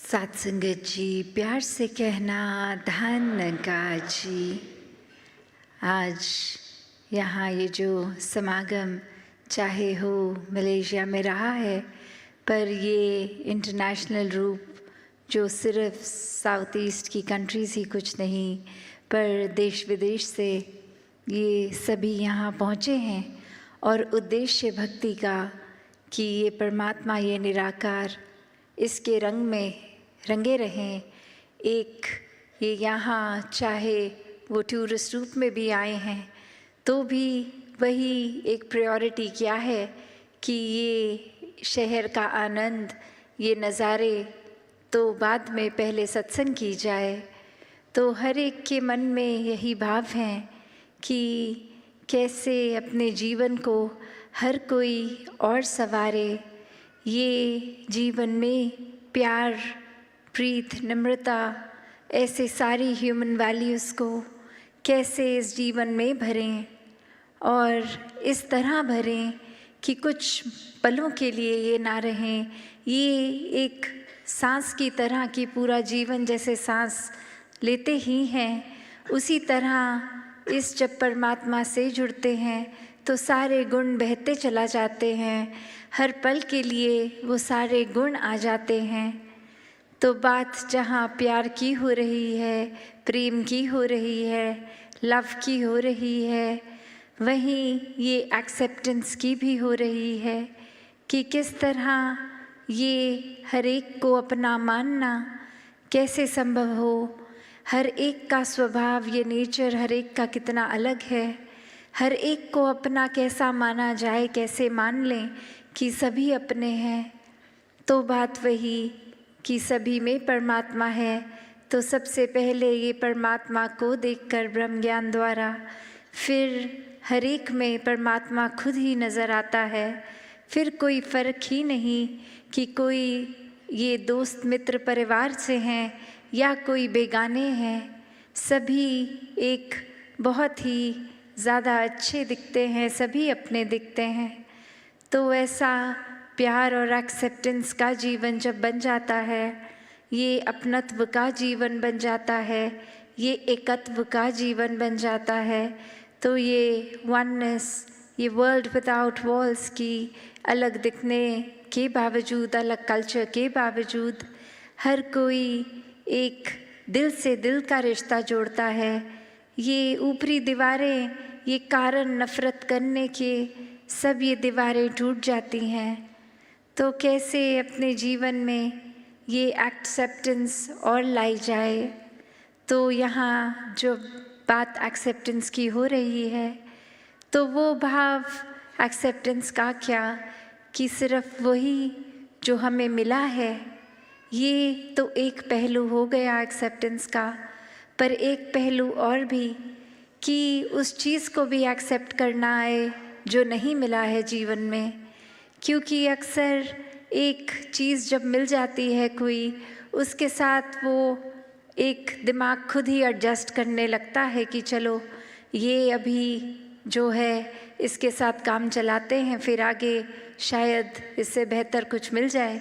सात संगत जी, प्यार से कहना धन्यवाद जी। आज यहाँ ये जो समागम चाहे हो मलेशिया में रहा है, पर ये इंटरनेशनल रूप जो सिर्फ साउथ ईस्ट की कंट्रीज़ ही कुछ नहीं, पर देश विदेश से ये सभी यहाँ पहुँचे हैं और उद्देश्य भक्ति का कि ये परमात्मा, ये निराकार इसके रंग में रंगे रहें। एक ये यहाँ चाहे वो टूरिस्ट रूप में भी आए हैं तो भी वही एक प्रायोरिटी क्या है कि ये शहर का आनंद, ये नज़ारे तो बाद में, पहले सत्संग की जाए। तो हर एक के मन में यही भाव है कि कैसे अपने जीवन को हर कोई और संवारे, ये जीवन में प्यार, प्रीत, नम्रता, ऐसे सारी ह्यूमन वैल्यूज़ को कैसे इस जीवन में भरें और इस तरह भरें कि कुछ पलों के लिए ये ना रहें। ये एक सांस की तरह कि पूरा जीवन जैसे सांस लेते ही हैं, उसी तरह इस जब परमात्मा से जुड़ते हैं तो सारे गुण बहते चला जाते हैं। हर पल के लिए वो सारे गुण आ जाते हैं। तो बात जहाँ प्यार की हो रही है, प्रेम की हो रही है, लव की हो रही है, वहीं ये एक्सेप्टेंस की भी हो रही है कि किस तरह ये हर एक को अपना मानना कैसे संभव हो। हर एक का स्वभाव, ये नेचर हर एक का कितना अलग है। हर एक को अपना कैसा माना जाए, कैसे मान लें कि सभी अपने हैं। तो बात वही कि सभी में परमात्मा है। तो सबसे पहले ये परमात्मा को देखकर ब्रह्म ज्ञान द्वारा, फिर हर एक में परमात्मा खुद ही नज़र आता है। फिर कोई फ़र्क ही नहीं कि कोई ये दोस्त मित्र परिवार से हैं या कोई बेगाने हैं, सभी एक बहुत ही ज़्यादा अच्छे दिखते हैं, सभी अपने दिखते हैं। तो ऐसा प्यार और एक्सेप्टेंस का जीवन जब बन जाता है, ये अपनत्व का जीवन बन जाता है, ये एकत्व का जीवन बन जाता है, तो ये वननेस, ये वर्ल्ड विदाउट वॉल्स की अलग दिखने के बावजूद, अलग कल्चर के बावजूद, हर कोई एक दिल से दिल का रिश्ता जोड़ता है। ये ऊपरी दीवारें, ये कारण नफ़रत करने के, सब ये दीवारें टूट जाती हैं। तो कैसे अपने जीवन में ये एक्सेप्टेंस और लाई जाए। तो यहाँ जो बात एक्सेप्टेंस की हो रही है, तो वो भाव एक्सेप्टेंस का क्या कि सिर्फ वही जो हमें मिला है, ये तो एक पहलू हो गया एक्सेप्टेंस का। पर एक पहलू और भी कि उस चीज़ को भी एक्सेप्ट करना है जो नहीं मिला है जीवन में। क्योंकि अक्सर एक चीज़ जब मिल जाती है कोई, उसके साथ वो एक दिमाग खुद ही एडजस्ट करने लगता है कि चलो ये अभी जो है इसके साथ काम चलाते हैं, फिर आगे शायद इससे बेहतर कुछ मिल जाए।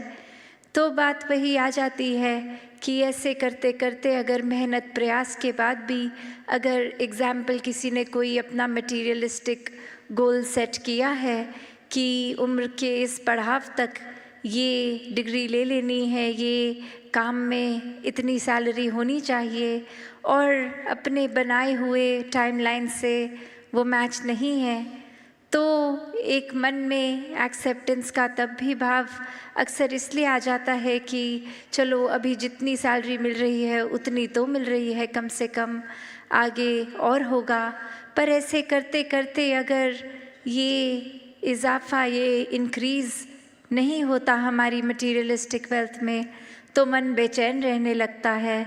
तो बात वही आ जाती है कि ऐसे करते करते अगर मेहनत प्रयास के बाद भी, अगर एग्ज़ाम्पल किसी ने कोई अपना मटीरियलिस्टिक गोल सेट किया है कि उम्र के इस पड़ाव तक ये डिग्री ले लेनी है, ये काम में इतनी सैलरी होनी चाहिए, और अपने बनाए हुए टाइमलाइन से वो मैच नहीं है, तो एक मन में एक्सेप्टेंस का तब भी भाव अक्सर इसलिए आ जाता है कि चलो अभी जितनी सैलरी मिल रही है उतनी तो मिल रही है, कम से कम आगे और होगा। पर ऐसे करते करते अगर ये इजाफा, ये इंक्रीज़ नहीं होता हमारी मटीरियलिस्टिक वेल्थ में, तो मन बेचैन रहने लगता है।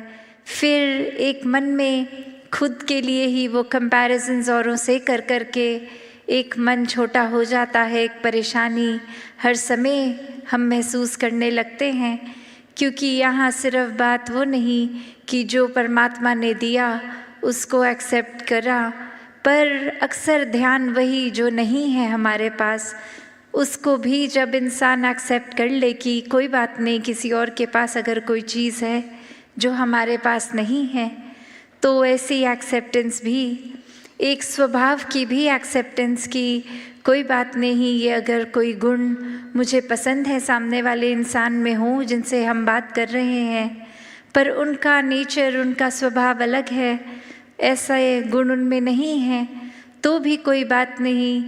फिर एक मन में खुद के लिए ही वो कंपैरिजन्स औरों से कर कर के एक मन छोटा हो जाता है, एक परेशानी हर समय हम महसूस करने लगते हैं। क्योंकि यहाँ सिर्फ बात वो नहीं कि जो परमात्मा ने दिया उसको एक्सेप्ट करा, पर अक्सर ध्यान वही जो नहीं है हमारे पास, उसको भी जब इंसान एक्सेप्ट कर ले कि कोई बात नहीं, किसी और के पास अगर कोई चीज़ है जो हमारे पास नहीं है, तो ऐसी एक्सेप्टेंस भी, एक स्वभाव की भी एक्सेप्टेंस की कोई बात नहीं, ये अगर कोई गुण मुझे पसंद है सामने वाले इंसान में हो जिनसे हम बात कर रहे हैं, पर उनका नेचर, उनका स्वभाव अलग है, ऐसा गुण उनमें नहीं है, तो भी कोई बात नहीं,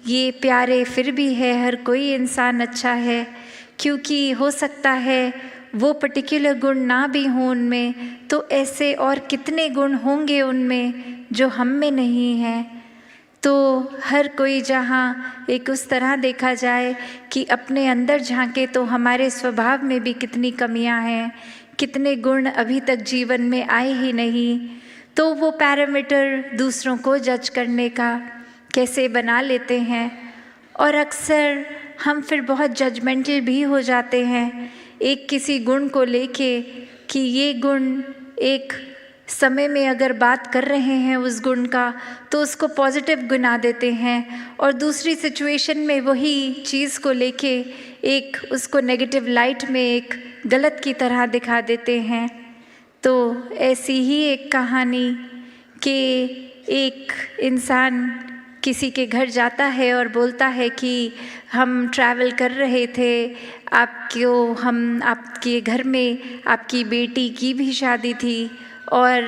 ये प्यारे फिर भी है, हर कोई इंसान अच्छा है, क्योंकि हो सकता है वो पर्टिकुलर गुण ना भी हों उनमें, तो ऐसे और कितने गुण होंगे उनमें जो हम में नहीं हैं। तो हर कोई जहाँ एक उस तरह देखा जाए कि अपने अंदर झांके तो हमारे स्वभाव में भी कितनी कमियां हैं, कितने गुण अभी तक जीवन में आए ही नहीं, तो वो पैरामीटर दूसरों को जज करने का कैसे बना लेते हैं। और अक्सर हम फिर बहुत जजमेंटल भी हो जाते हैं एक किसी गुण को लेके कि ये गुण, एक समय में अगर बात कर रहे हैं उस गुण का तो उसको पॉजिटिव गिना देते हैं, और दूसरी सिचुएशन में वही चीज़ को लेके एक उसको नेगेटिव लाइट में, एक गलत की तरह दिखा देते हैं। तो ऐसी ही एक कहानी कि एक इंसान किसी के घर जाता है और बोलता है कि हम ट्रैवल कर रहे थे, आपके घर में आपकी बेटी की भी शादी थी और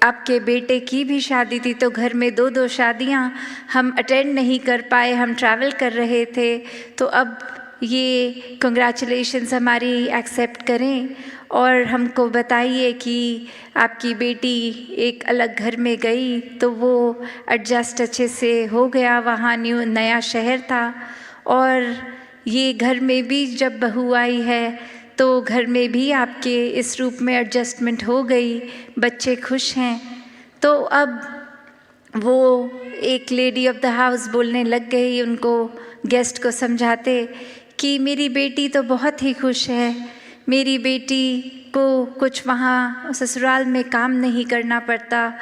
आपके बेटे की भी शादी थी, तो घर में 2-2 शादियां हम अटेंड नहीं कर पाए, हम ट्रैवल कर रहे थे, तो अब ये कंग्रेचुलेशंस हमारी एक्सेप्ट करें और हमको बताइए कि आपकी बेटी एक अलग घर में गई तो वो एडजस्ट अच्छे से हो गया, वहाँ नया शहर था, और ये घर में भी जब बहू आई है तो घर में भी आपके इस रूप में एडजस्टमेंट हो गई, बच्चे खुश हैं। तो अब वो एक लेडी ऑफ द हाउस बोलने लग गई उनको, गेस्ट को समझाते कि मेरी बेटी तो बहुत ही खुश है, मेरी बेटी को कुछ वहाँ ससुराल में काम नहीं करना पड़ता,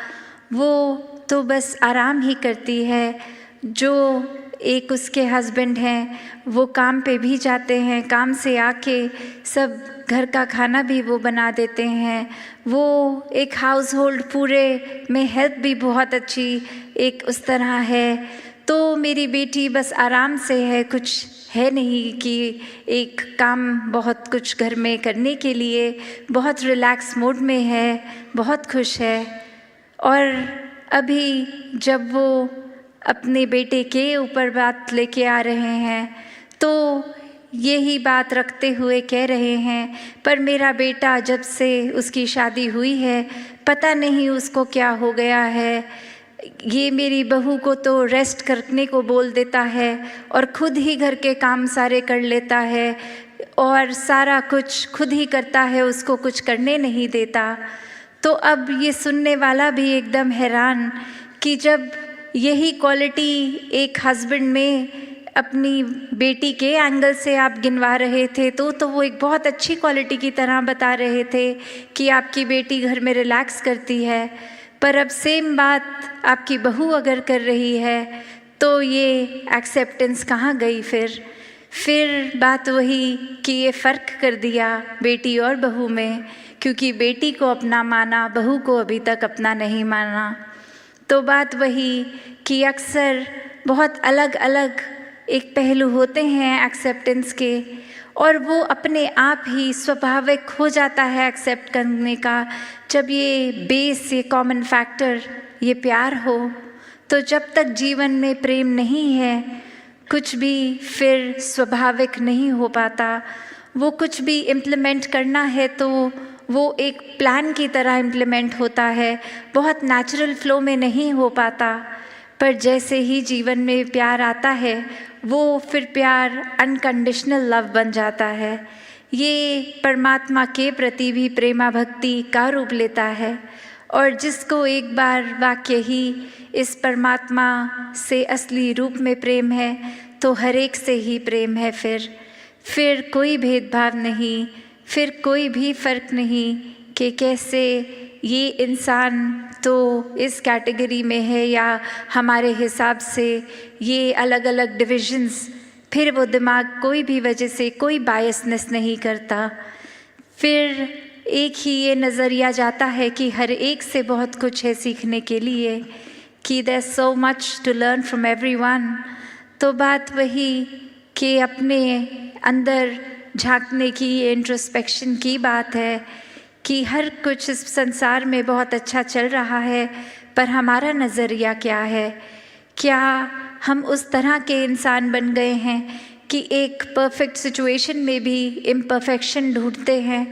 वो तो बस आराम ही करती है, जो एक उसके हस्बैंड हैं वो काम पे भी जाते हैं, काम से आके सब घर का खाना भी वो बना देते हैं, वो एक हाउस होल्ड पूरे में हेल्प भी बहुत अच्छी एक उस तरह है, तो मेरी बेटी बस आराम से है, कुछ है नहीं कि एक काम बहुत कुछ घर में करने के लिए, बहुत रिलैक्स मोड में है, बहुत खुश है। और अभी जब वो अपने बेटे के ऊपर बात लेके आ रहे हैं तो यही बात रखते हुए कह रहे हैं, पर मेरा बेटा जब से उसकी शादी हुई है पता नहीं उसको क्या हो गया है, ये मेरी बहू को तो रेस्ट करने को बोल देता है और खुद ही घर के काम सारे कर लेता है और सारा कुछ खुद ही करता है, उसको कुछ करने नहीं देता। तो अब ये सुनने वाला भी एकदम हैरान कि जब यही क्वालिटी एक हस्बैंड में अपनी बेटी के एंगल से आप गिनवा रहे थे तो वो एक बहुत अच्छी क्वालिटी की तरह बता रहे थे कि आपकी बेटी घर में रिलैक्स करती है, पर अब सेम बात आपकी बहू अगर कर रही है तो ये एक्सेप्टेंस कहाँ गई? फिर बात वही कि ये फ़र्क कर दिया बेटी और बहू में, क्योंकि बेटी को अपना माना, बहू को अभी तक अपना नहीं माना। तो बात वही कि अक्सर बहुत अलग अलग एक पहलू होते हैं एक्सेप्टेंस के, और वो अपने आप ही स्वाभाविक हो जाता है एक्सेप्ट करने का, जब ये बेस, ये कॉमन फैक्टर, ये प्यार हो। तो जब तक जीवन में प्रेम नहीं है कुछ भी फिर स्वाभाविक नहीं हो पाता। वो कुछ भी इम्प्लीमेंट करना है तो वो एक प्लान की तरह इम्प्लीमेंट होता है, बहुत नेचुरल फ्लो में नहीं हो पाता। पर जैसे ही जीवन में प्यार आता है वो फिर प्यार अनकंडीशनल लव बन जाता है। ये परमात्मा के प्रति भी प्रेमा भक्ति का रूप लेता है, और जिसको एक बार वाक्य ही इस परमात्मा से असली रूप में प्रेम है तो हर एक से ही प्रेम है। फिर कोई भेदभाव नहीं, फिर कोई भी फ़र्क नहीं कि कैसे ये इंसान तो इस कैटेगरी में है या हमारे हिसाब से ये अलग अलग डिविजन्स फिर वो दिमाग कोई भी वजह से कोई बायसनेस नहीं करता। फिर एक ही ये नज़रिया जाता है कि हर एक से बहुत कुछ है सीखने के लिए, कि there so much to learn from everyone. तो बात वही कि अपने अंदर झांकने की, इंट्रोस्पेक्शन की बात है कि हर कुछ इस संसार में बहुत अच्छा चल रहा है, पर हमारा नज़रिया क्या है? क्या हम उस तरह के इंसान बन गए हैं कि एक परफेक्ट सिचुएशन में भी इम्परफेक्शन ढूंढते हैं,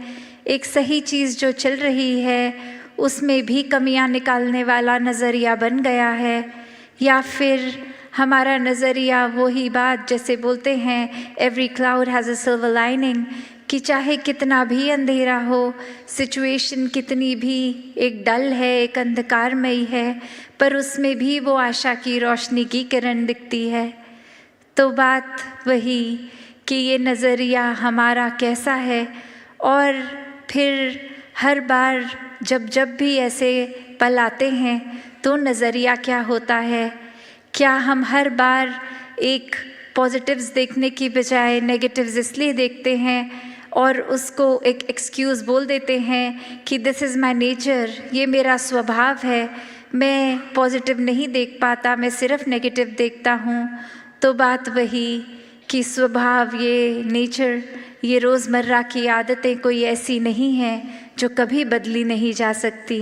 एक सही चीज़ जो चल रही है उसमें भी कमियां निकालने वाला नज़रिया बन गया है? या फिर हमारा नज़रिया वही बात जैसे बोलते हैं every cloud has a silver lining, कि चाहे कितना भी अंधेरा हो, सिचुएशन कितनी भी एक डल है, एक अंधकारमयी है, पर उसमें भी वो आशा की रोशनी की किरण दिखती है। तो बात वही कि ये नज़रिया हमारा कैसा है, और फिर हर बार जब भी ऐसे पल आते हैं तो नज़रिया क्या होता है? क्या हम हर बार एक पॉजिटिव्स देखने की बजाय नेगेटिव्स इसलिए देखते हैं और उसको एक एक्सक्यूज़ बोल देते हैं कि दिस इज़ माय नेचर, ये मेरा स्वभाव है, मैं पॉजिटिव नहीं देख पाता, मैं सिर्फ नेगेटिव देखता हूँ। तो बात वही कि स्वभाव, ये नेचर, ये रोज़मर्रा की आदतें कोई ऐसी नहीं हैं जो कभी बदली नहीं जा सकती।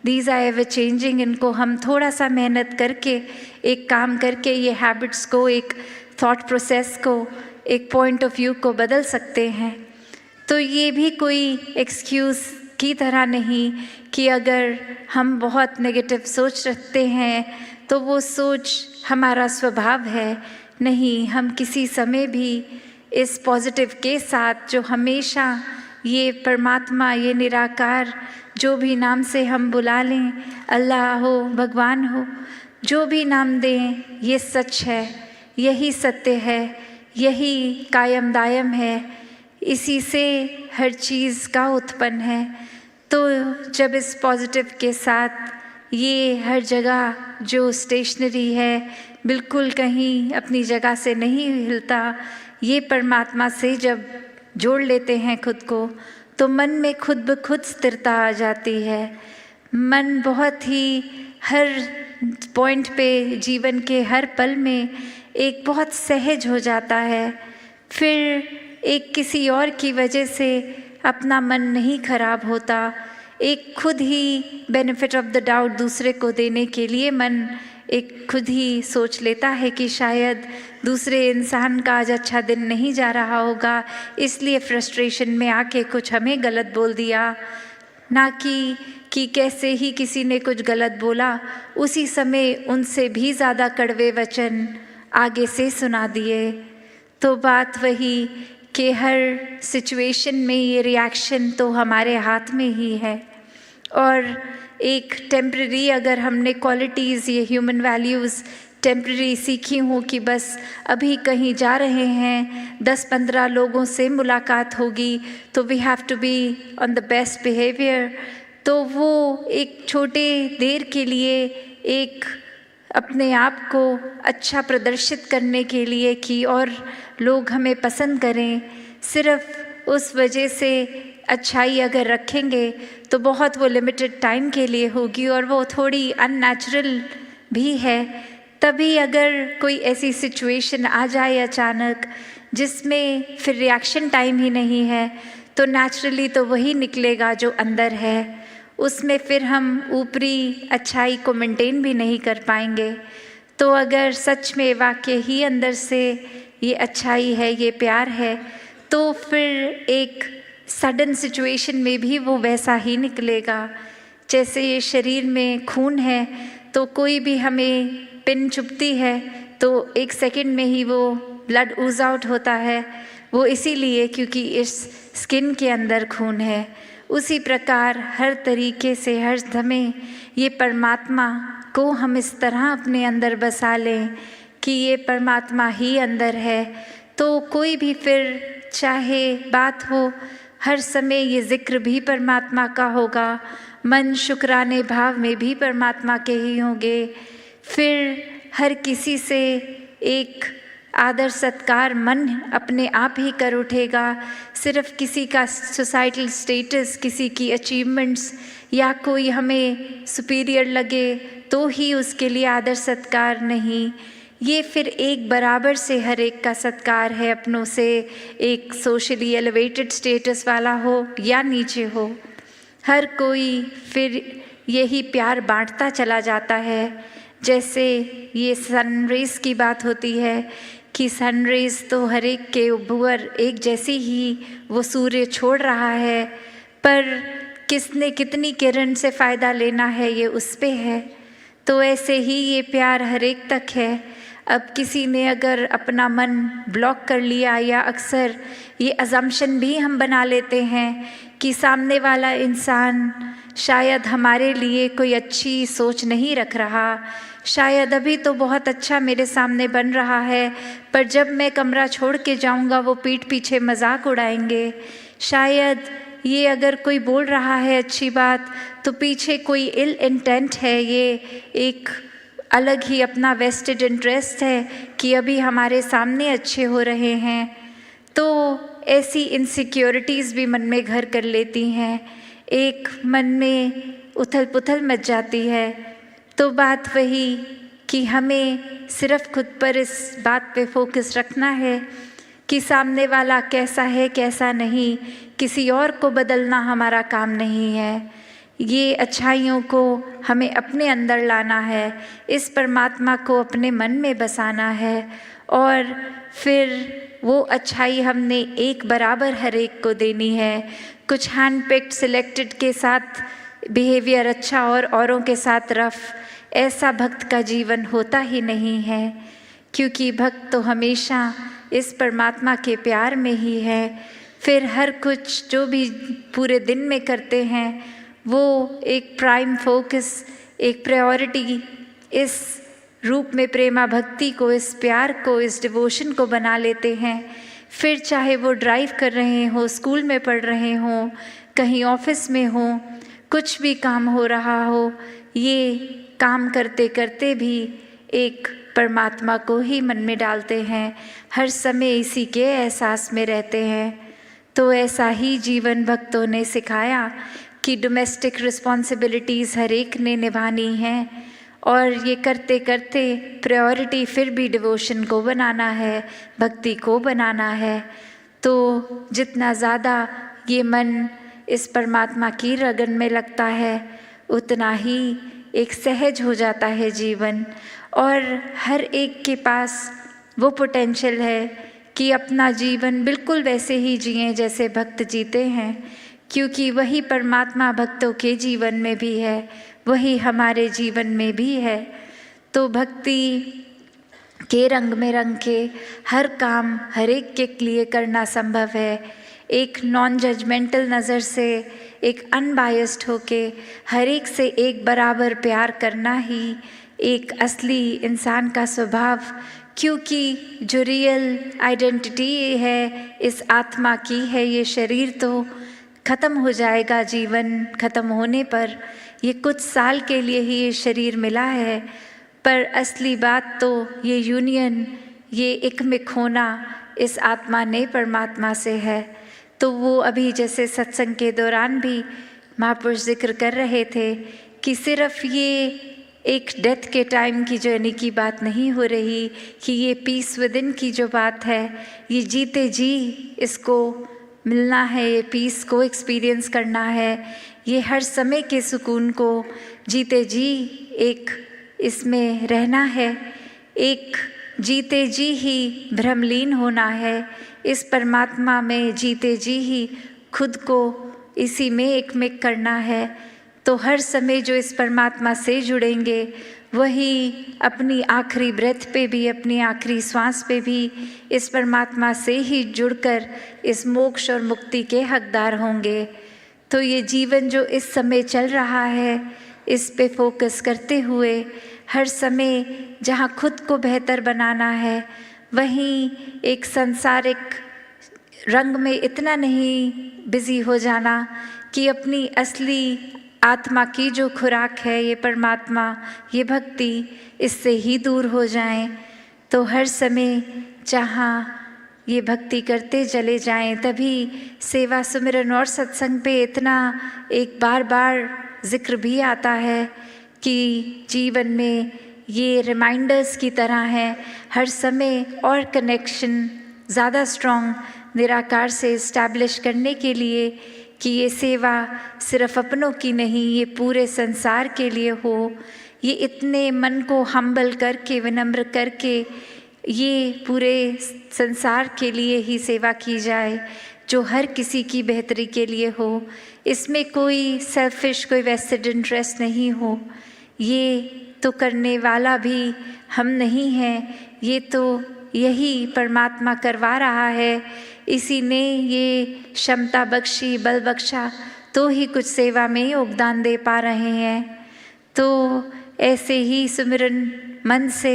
These are ever changing. इनको हम थोड़ा सा मेहनत करके, एक काम करके ये हैबिट्स को, एक थॉट प्रोसेस को, एक पॉइंट ऑफ व्यू को बदल सकते हैं। तो ये भी कोई एक्सक्यूज़ की तरह नहीं कि अगर हम बहुत नेगेटिव सोच रखते हैं तो वो सोच हमारा स्वभाव है। नहीं, हम किसी समय भी इस पॉजिटिव के साथ, जो हमेशा ये परमात्मा, ये निराकार, जो भी नाम से हम बुला लें, अल्लाह हो, भगवान हो, जो भी नाम दें, ये सच है, यही सत्य है, यही कायम दायम है, इसी से हर चीज़ का उत्पन्न है। तो जब इस पॉजिटिव के साथ ये हर जगह जो स्टेशनरी है, बिल्कुल कहीं अपनी जगह से नहीं हिलता, ये परमात्मा से जब जोड़ लेते हैं खुद को, तो मन में खुद ब खुद स्थिरता आ जाती है। मन बहुत ही हर पॉइंट पे, जीवन के हर पल में एक बहुत सहज हो जाता है। फिर एक किसी और की वजह से अपना मन नहीं खराब होता, एक खुद ही बेनिफिट ऑफ द डाउट दूसरे को देने के लिए मन एक खुद ही सोच लेता है कि शायद दूसरे इंसान का आज अच्छा दिन नहीं जा रहा होगा, इसलिए फ्रस्ट्रेशन में आके कुछ हमें गलत बोल दिया। ना कि कैसे ही किसी ने कुछ गलत बोला, उसी समय उनसे भी ज़्यादा कड़वे वचन आगे से सुना दिए। तो बात वही कि हर सिचुएशन में ये रिएक्शन तो हमारे हाथ में ही है। और एक टेम्पररी अगर हमने क्वालिटीज़, ये ह्यूमन वैल्यूज़ टेम्पररी सीखी हूँ कि बस अभी कहीं जा रहे हैं, 10-15 लोगों से मुलाकात होगी तो we have to be on the best behaviour, तो वो एक छोटे देर के लिए एक अपने आप को अच्छा प्रदर्शित करने के लिए कि और लोग हमें पसंद करें, सिर्फ उस वजह से अच्छाई अगर रखेंगे तो बहुत वो लिमिटेड टाइम के लिए होगी और वो थोड़ी अननेचुरल भी है। तभी अगर कोई ऐसी सिचुएशन आ जाए अचानक जिसमें फिर रिएक्शन टाइम ही नहीं है, तो नेचुरली तो वही निकलेगा जो अंदर है, उसमें फिर हम ऊपरी अच्छाई को मेंटेन भी नहीं कर पाएंगे। तो अगर सच में वाकई ही अंदर से ये अच्छाई है, ये प्यार है, तो फिर एक सडन सिचुएशन में भी वो वैसा ही निकलेगा। जैसे ये शरीर में खून है तो कोई भी हमें पिन चुभती है तो 1 सेकंड में ही वो ब्लड ऊज आउट होता है, वो इसीलिए क्योंकि इस स्किन के अंदर खून है। उसी प्रकार हर तरीके से हर समय ये परमात्मा को हम इस तरह अपने अंदर बसा लें कि ये परमात्मा ही अंदर है, तो कोई भी फिर चाहे बात हो, हर समय ये जिक्र भी परमात्मा का होगा, मन शुक्राने भाव में भी परमात्मा के ही होंगे। फिर हर किसी से एक आदर सत्कार मन अपने आप ही कर उठेगा। सिर्फ किसी का सोसाइटल स्टेटस, किसी की अचीवमेंट्स या कोई हमें सुपीरियर लगे तो ही उसके लिए आदर सत्कार नहीं, ये फिर एक बराबर से हर एक का सत्कार है, अपनों से एक सोशली एलिवेटेड स्टेटस वाला हो या नीचे हो, हर कोई फिर यही प्यार बांटता चला जाता है। जैसे ये सनरेज की बात होती है कि सनरेज तो हर एक के ऊपर एक जैसी ही वो सूर्य छोड़ रहा है, पर किसने कितनी किरण से फ़ायदा लेना है ये उस पे है। तो ऐसे ही ये प्यार हर एक तक है। अब किसी ने अगर अपना मन ब्लॉक कर लिया, या अक्सर ये अजम्पशन भी हम बना लेते हैं कि सामने वाला इंसान शायद हमारे लिए कोई अच्छी सोच नहीं रख रहा, शायद अभी तो बहुत अच्छा मेरे सामने बन रहा है, पर जब मैं कमरा छोड़ के जाऊंगा वो पीठ पीछे मजाक उड़ाएंगे, शायद ये अगर कोई बोल रहा है अच्छी बात तो पीछे कोई इल इंटेंट है, ये एक अलग ही अपना वेस्टेड इंटरेस्ट है कि अभी हमारे सामने अच्छे हो रहे हैं। तो ऐसी इनसिक्योरिटीज़ भी मन में घर कर लेती हैं, एक मन में उथल पुथल मच जाती है। तो बात वही कि हमें सिर्फ खुद पर इस बात पे फोकस रखना है कि सामने वाला कैसा है कैसा नहीं, किसी और को बदलना हमारा काम नहीं है। ये अच्छाइयों को हमें अपने अंदर लाना है, इस परमात्मा को अपने मन में बसाना है, और फिर वो अच्छाई हमने एक बराबर हर एक को देनी है। कुछ हैंड पिक्ड सिलेक्टेड के साथ बिहेवियर अच्छा और औरों के साथ रफ, ऐसा भक्त का जीवन होता ही नहीं है, क्योंकि भक्त तो हमेशा इस परमात्मा के प्यार में ही है। फिर हर कुछ जो भी पूरे दिन में करते हैं वो एक प्राइम फोकस, एक प्रायोरिटी इस रूप में प्रेमा भक्ति को, इस प्यार को, इस डिवोशन को बना लेते हैं। फिर चाहे वो ड्राइव कर रहे हों, स्कूल में पढ़ रहे हों, कहीं ऑफिस में हों, कुछ भी काम हो रहा हो, ये काम करते करते भी एक परमात्मा को ही मन में डालते हैं, हर समय इसी के एहसास में रहते हैं। तो ऐसा ही जीवन भक्तों ने सिखाया कि डोमेस्टिक रिस्पॉन्सिबिलिटीज़ हर एक ने निभानी हैं, और ये करते करते प्रायोरिटी फिर भी डिवोशन को बनाना है, भक्ति को बनाना है। तो जितना ज़्यादा ये मन इस परमात्मा की रगन में लगता है उतना ही एक सहज हो जाता है जीवन, और हर एक के पास वो पोटेंशियल है कि अपना जीवन बिल्कुल वैसे ही जिएं जैसे भक्त जीते हैं, क्योंकि वही परमात्मा भक्तों के जीवन में भी है, वही हमारे जीवन में भी है। तो भक्ति के रंग में रंग के हर काम हर एक के लिए करना संभव है। एक नॉन जजमेंटल नज़र से, एक अनबायस्ड होके हर एक से एक बराबर प्यार करना ही एक असली इंसान का स्वभाव, क्योंकि जो रियल आइडेंटिटी है इस आत्मा की है, ये शरीर तो ख़त्म हो जाएगा, जीवन ख़त्म होने पर ये कुछ साल के लिए ही ये शरीर मिला है, पर असली बात तो ये यूनियन, ये एकमिक होना इस आत्मा ने परमात्मा से है। तो वो अभी जैसे सत्संग के दौरान भी महापुरुष जिक्र कर रहे थे कि सिर्फ ये एक डेथ के टाइम की जर्नी की बात नहीं हो रही, कि ये पीस विद इन की जो बात है, ये जीते जी इसको मिलना है, ये पीस को एक्सपीरियंस करना है, ये हर समय के सुकून को जीते जी एक इसमें रहना है, एक जीते जी ही भ्रमलीन होना है, इस परमात्मा में जीते जी ही खुद को इसी में एकमिक करना है। तो हर समय जो इस परमात्मा से जुड़ेंगे वही अपनी आखिरी ब्रेथ पे भी, अपनी आखिरी सांस पे भी इस परमात्मा से ही जुड़कर इस मोक्ष और मुक्ति के हकदार होंगे। तो ये जीवन जो इस समय चल रहा है, इस पे फोकस करते हुए हर समय जहाँ खुद को बेहतर बनाना है, वहीं एक सांसारिक रंग में इतना नहीं बिजी हो जाना कि अपनी असली आत्मा की जो खुराक है, ये परमात्मा, ये भक्ति, इससे ही दूर हो जाएं। तो हर समय जहाँ ये भक्ति करते चले जाएं, तभी सेवा सुमिरन और सत्संग पे इतना एक बार बार जिक्र भी आता है कि जीवन में ये रिमाइंडर्स की तरह है हर समय और कनेक्शन ज़्यादा स्ट्रॉन्ग निराकार से इस्टेब्लिश करने के लिए कि ये सेवा सिर्फ अपनों की नहीं, ये पूरे संसार के लिए हो। ये इतने मन को हम्बल करके, विनम्र करके ये पूरे संसार के लिए ही सेवा की जाए जो हर किसी की बेहतरी के लिए हो। इसमें कोई सेल्फिश, कोई वेस्टेड इंटरेस्ट नहीं हो। ये तो करने वाला भी हम नहीं हैं, ये तो यही परमात्मा करवा रहा है। इसी ने ये क्षमता बख्शी, बल बख्शा, तो ही कुछ सेवा में योगदान दे पा रहे हैं। तो ऐसे ही सुमिरन मन से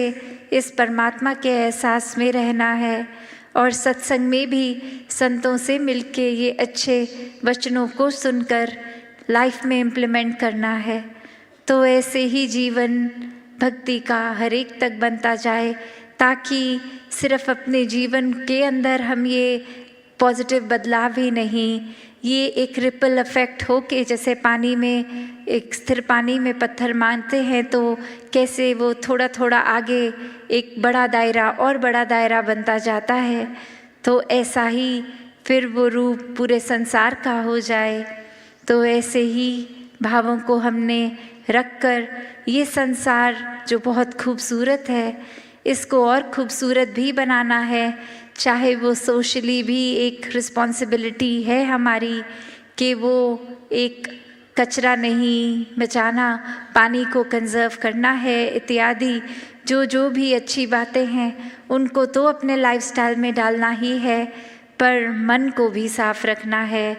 इस परमात्मा के एहसास में रहना है और सत्संग में भी संतों से मिलके ये अच्छे वचनों को सुनकर लाइफ में इम्प्लीमेंट करना है। तो ऐसे ही जीवन भक्ति का हर एक तक बनता जाए, ताकि सिर्फ अपने जीवन के अंदर हम ये पॉजिटिव बदलाव ही नहीं, ये एक रिपल इफेक्ट हो के, जैसे पानी में, एक स्थिर पानी में पत्थर मारते हैं तो कैसे वो थोड़ा थोड़ा आगे एक बड़ा दायरा और बड़ा दायरा बनता जाता है, तो ऐसा ही फिर वो रूप पूरे संसार का हो जाए। तो ऐसे ही भावों को हमने रखकर ये संसार जो बहुत खूबसूरत है, इसको और खूबसूरत भी बनाना है। चाहे वो सोशली भी एक रिस्पॉन्सिबिलिटी है हमारी कि वो एक कचरा नहीं मचाना, पानी को कंजर्व करना है इत्यादि जो भी अच्छी बातें हैं उनको तो अपने लाइफस्टाइल में डालना ही है, पर मन को भी साफ रखना है।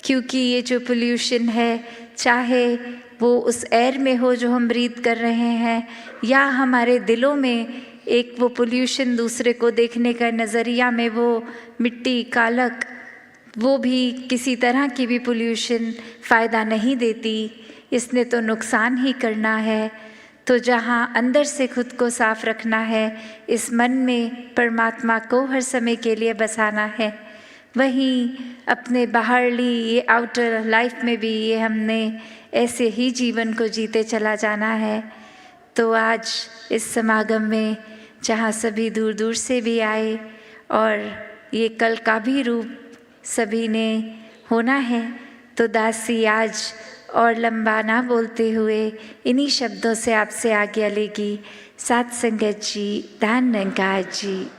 क्योंकि ये जो पोल्यूशन है, चाहे वो उस एयर में हो जो हम ब्रीथ कर रहे हैं, या हमारे दिलों में एक वो पोल्यूशन दूसरे को देखने का नज़रिया में वो मिट्टी, कालक, वो भी किसी तरह की भी पोल्यूशन फ़ायदा नहीं देती, इसने तो नुकसान ही करना है। तो जहाँ अंदर से खुद को साफ रखना है, इस मन में परमात्मा को हर समय के लिए बसाना है, वहीं अपने बाहरली ये आउटर लाइफ में भी ये हमने ऐसे ही जीवन को जीते चला जाना है। तो आज इस समागम में जहाँ सभी दूर दूर से भी आए और ये कल का भी रूप सभी ने होना है, तो दासी आज और लंबा ना बोलते हुए इन्हीं शब्दों से आपसे आज्ञा लेगी। साथ संगत जी, धन्यवाद जी।